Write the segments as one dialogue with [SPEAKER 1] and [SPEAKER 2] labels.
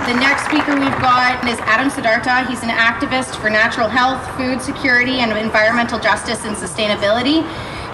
[SPEAKER 1] The next speaker we've got is Adam Siddhartha. He's an activist for natural health, food security, and environmental justice and sustainability.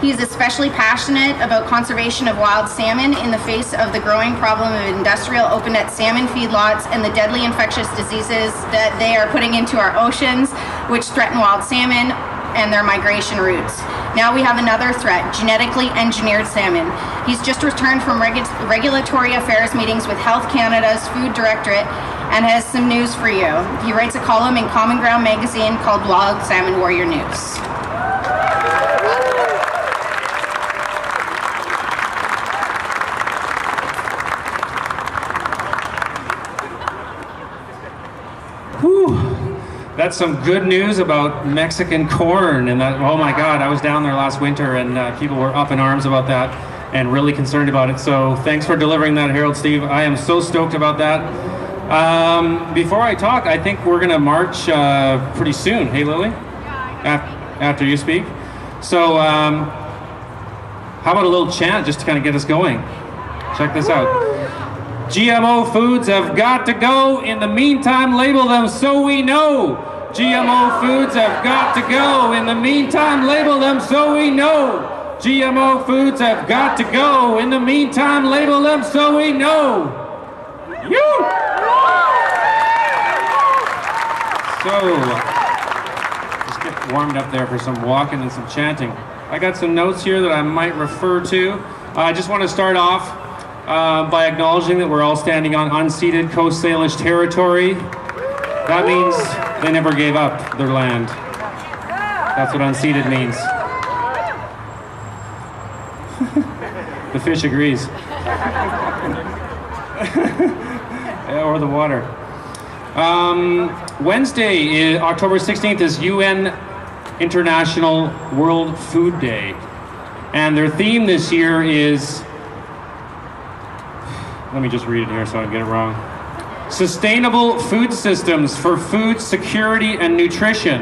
[SPEAKER 1] He's especially passionate about conservation of wild salmon in the face of the growing problem of industrial open-net salmon feedlots and the deadly infectious diseases that they are putting into our oceans, which threaten wild salmon and their migration routes. Now we have another threat, genetically engineered salmon. He's just returned from regulatory affairs meetings with Health Canada's Food Directorate and has some news for you. He writes a column in Common Ground magazine called Wild Salmon Warrior News.
[SPEAKER 2] That's some good news about Mexican corn, and that, oh my God, I was down there last winter and people were up in arms about that and really concerned about it. So thanks for delivering that, Harold Steve. I am so stoked about that. Before I talk, I think we're gonna march pretty soon. Hey, Lily? After you speak. So how about a little chant just to kind of get us going? Check this out. GMO foods have got to go. In the meantime, label them so we know. GMO foods have got to go. In the meantime, label them so we know. GMO foods have got to go. In the meantime, label them so we know. You. So, just get warmed up there for some walking and some chanting. I got some notes here that I might refer to. I just want to start off by acknowledging that we're all standing on unceded Coast Salish territory. That means they never gave up their land. That's what unceded means. The fish agrees. Or the water. Wednesday, October 16th, is UN International World Food Day. And their theme this year is, let me just read it here so I don't get it wrong. Sustainable food systems for food security and nutrition.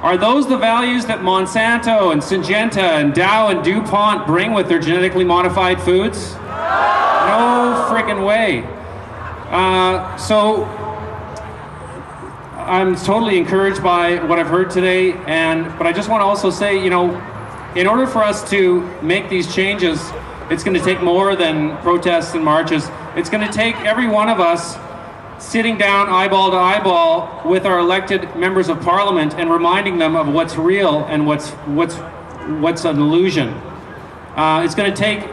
[SPEAKER 2] Are those the values that Monsanto and Syngenta and Dow and DuPont bring with their genetically modified foods? No freaking way. So I'm totally encouraged by what I've heard today, but I just want to also say, you know, in order for us to make these changes, it's going to take more than protests and marches. It's going to take every one of us sitting down eyeball to eyeball with our elected members of parliament and reminding them of what's real and what's an illusion. It's going to take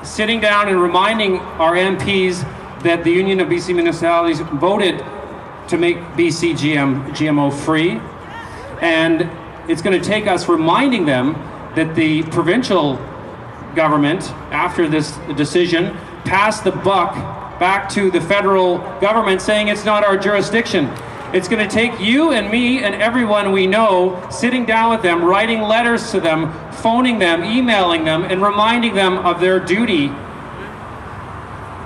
[SPEAKER 2] sitting down and reminding our MPs that the Union of BC Municipalities voted to make BC GMO free. And it's going to take us reminding them that the provincial government, after this decision, passed the buck back to the federal government saying it's not our jurisdiction. It's going to take you and me and everyone we know sitting down with them, writing letters to them, phoning them, emailing them, and reminding them of their duty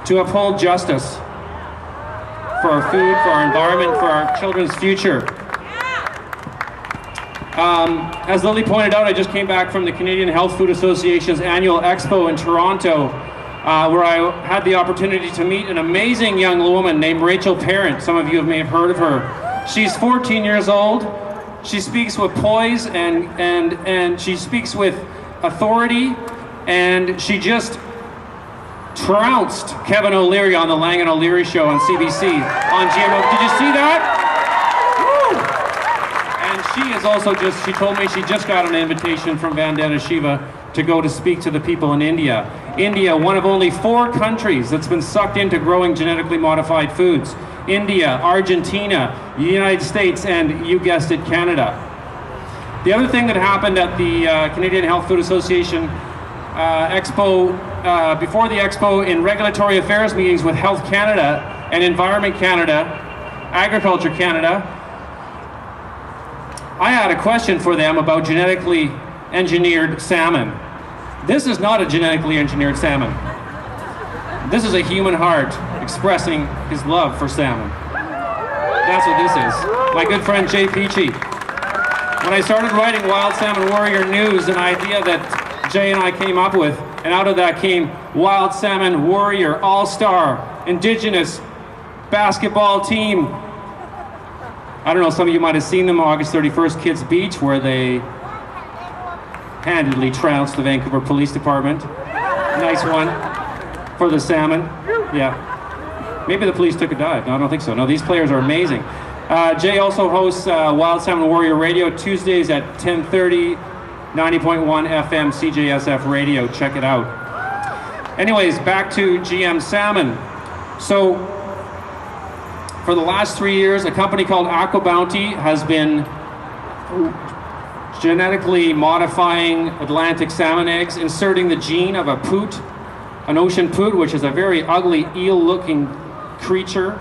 [SPEAKER 2] to uphold justice for our food, for our environment, for our children's future. As Lily pointed out, I just came back from the Canadian Health Food Association's annual expo in Toronto, where I had the opportunity to meet an amazing young woman named Rachel Parent. Some of you may have heard of her. She's 14 years old. She speaks with poise and she speaks with authority, and she just trounced Kevin O'Leary on the Lang and O'Leary show on CBC on GMO. Did you see that? She is also she told me she just got an invitation from Vandana Shiva to go to speak to the people in India. India, one of only 4 countries that's been sucked into growing genetically modified foods. India, Argentina, the United States, and you guessed it, Canada. The other thing that happened at the Canadian Health Food Association Expo, before the Expo, in regulatory affairs meetings with Health Canada and Environment Canada, Agriculture Canada, I had a question for them about genetically engineered salmon. This is not a genetically engineered salmon. This is a human heart expressing his love for salmon. That's what this is. My good friend Jay Peachy. When I started writing Wild Salmon Warrior News, an idea that Jay and I came up with and out of that came Wild Salmon Warrior All-Star Indigenous basketball team. I don't know, some of you might have seen them August 31st Kids Beach, where they handedly trounced the Vancouver Police Department. Nice one for the salmon. Yeah. Maybe the police took a dive. No, I don't think so. No, these players are amazing. Jay also hosts Wild Salmon Warrior Radio Tuesdays at 10:30, 90.1 FM CJSF Radio. Check it out. Anyways, back to GM Salmon. So, for the last 3 years, a company called Aqua Bounty has been genetically modifying Atlantic salmon eggs, inserting the gene of a poot, an ocean poot, which is a very ugly eel-looking creature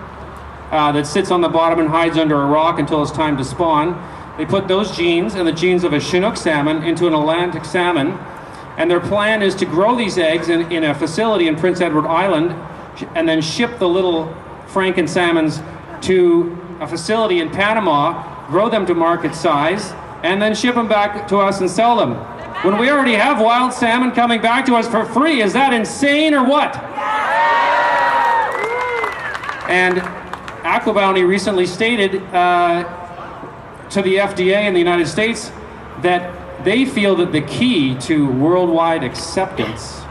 [SPEAKER 2] that sits on the bottom and hides under a rock until it's time to spawn. They put those genes and the genes of a Chinook salmon into an Atlantic salmon, and their plan is to grow these eggs in a facility in Prince Edward Island and then ship the little Franken salmons to a facility in Panama, grow them to market size, and then ship them back to us and sell them. When we already have wild salmon coming back to us for free, is that insane or what? And Aqua Bounty recently stated to the FDA in the United States that they feel that the key to worldwide acceptance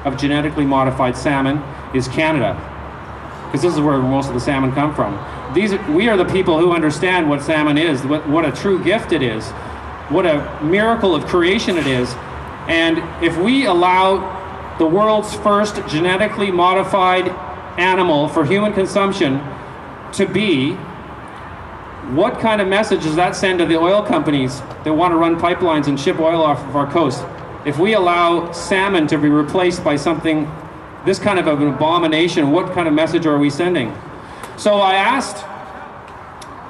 [SPEAKER 2] of genetically modified salmon is Canada, because this is where most of the salmon come from. We are the people who understand what salmon is, what a true gift it is, what a miracle of creation it is. And if we allow the world's first genetically modified animal for human consumption to be, what kind of message does that send to the oil companies that want to run pipelines and ship oil off of our coast? If we allow salmon to be replaced by something, this kind of an abomination, what kind of message are we sending? So I asked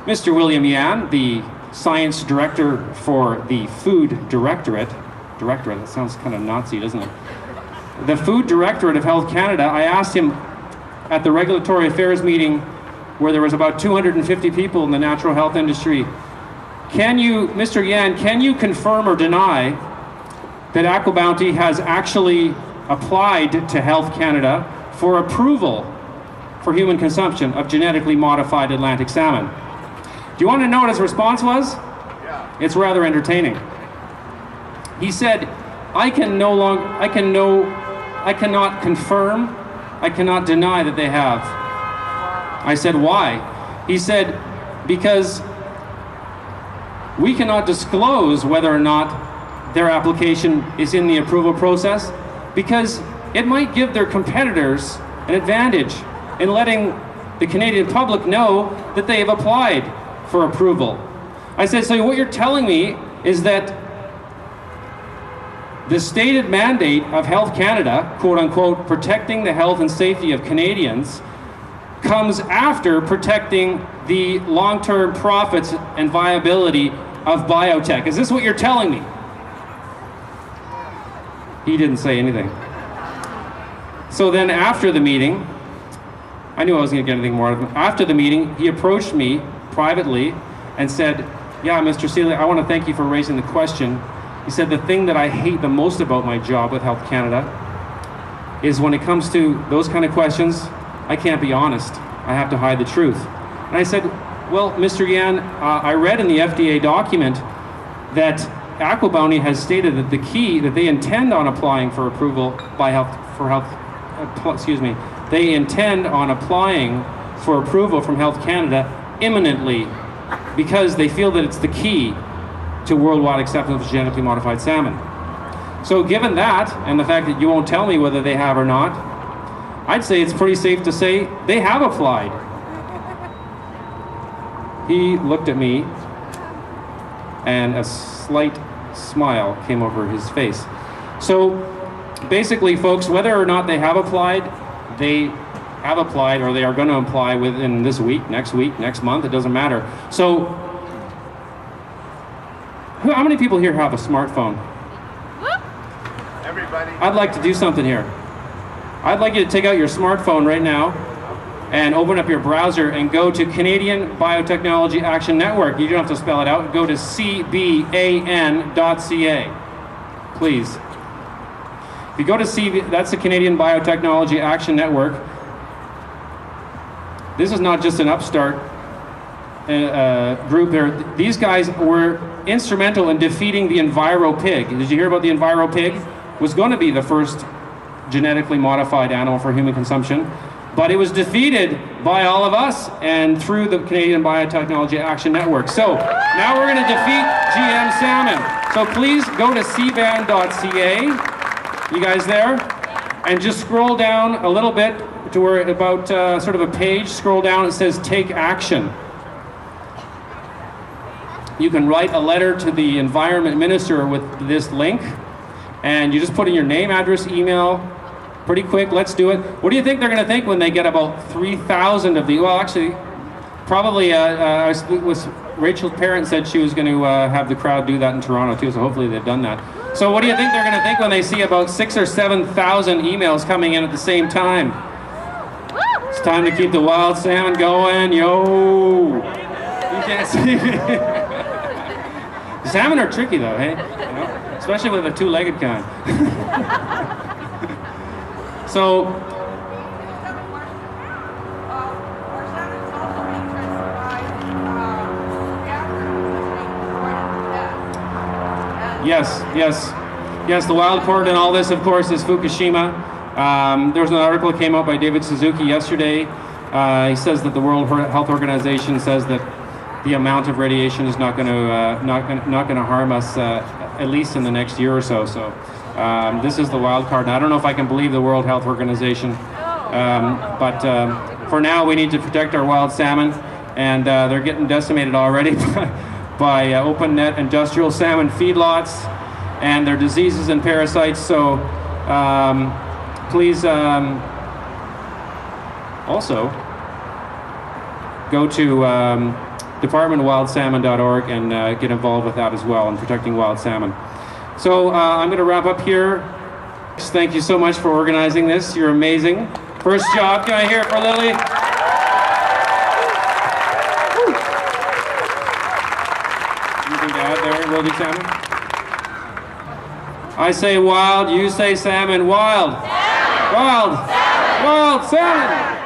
[SPEAKER 2] Mr. William Yan, the science director for the Food Directorate, that sounds kind of Nazi, doesn't it? The Food Directorate of Health Canada, I asked him at the Regulatory Affairs meeting where there was about 250 people in the natural health industry, Mr. Yan, can you confirm or deny that Aqua Bounty has actually applied to Health Canada for approval for human consumption of genetically modified Atlantic salmon? Do you want to know what his response was? Yeah. It's rather entertaining. He said, I cannot confirm, I cannot deny that they have. I said, why? He said, because we cannot disclose whether or not their application is in the approval process, because it might give their competitors an advantage in letting the Canadian public know that they have applied for approval. I said, so what you're telling me is that the stated mandate of Health Canada, quote unquote, protecting the health and safety of Canadians, comes after protecting the long-term profits and viability of biotech. Is this what you're telling me? He didn't say anything. So then after the meeting, I knew I wasn't going to get anything more out of him. After the meeting, he approached me privately and said, yeah, Mr. Seeley, I want to thank you for raising the question. He said, the thing that I hate the most about my job with Health Canada is when it comes to those kind of questions, I can't be honest. I have to hide the truth. And I said, well, Mr. Yan, I read in the FDA document that Aqua Bounty has stated that the key that they intend on applying for approval they intend on applying for approval from Health Canada imminently, because they feel that it's the key to worldwide acceptance of genetically modified salmon. So given that, and the fact that you won't tell me whether they have or not, I'd say it's pretty safe to say they have applied. He looked at me, and a slight smile came over his face. So basically, folks, whether or not they have applied, or they are going to apply within this week, next month, it doesn't matter. So how many people here have a smartphone?
[SPEAKER 3] Everybody.
[SPEAKER 2] I'd like to do something here. I'd like you to take out your smartphone right now and open up your browser and go to Canadian Biotechnology Action Network. You don't have to spell it out. Go to cban.ca, please. If you go to that's the Canadian Biotechnology Action Network. This is not just an upstart group there. These guys were instrumental in defeating the EnviroPig. Did you hear about the EnviroPig? It was going to be the first genetically modified animal for human consumption, but it was defeated by all of us and through the Canadian Biotechnology Action Network. So now we're going to defeat GM salmon. So please go to cban.ca, you guys there, and just scroll down a little bit to where about sort of a page, scroll down, it says take action. You can write a letter to the Environment Minister with this link, and you just put in your name, address, email, pretty quick, let's do it. What do you think they're going to think when they get about 3,000 of the, well actually, probably, Rachel's parents said she was going to have the crowd do that in Toronto too, so hopefully they've done that. So what do you think they're going to think when they see about 6,000 or 7,000 emails coming in at the same time? It's time to keep the wild salmon going, yo! You can't see me. Salmon are tricky though, hey? You know? Especially with a two-legged kind. So, yes, the wild card in all this, of course, is Fukushima. There was an article that came out by David Suzuki yesterday. He says that the World Health Organization says that the amount of radiation is not going to harm us, at least in the next year or so. So this is the wild card. And I don't know if I can believe the World Health Organization, but for now we need to protect our wild salmon, and they're getting decimated already by open net industrial salmon feedlots and their diseases and parasites. So please also go to departmentofwildsalmon.org and get involved with that as well in protecting wild salmon. So I'm going to wrap up here. Thank you so much for organizing this. You're amazing. First job. Can I hear it for Lily? Anything to add there, Wildy Salmon? I say wild, you say salmon. Wild. Salmon. Wild. Salmon. Wild salmon.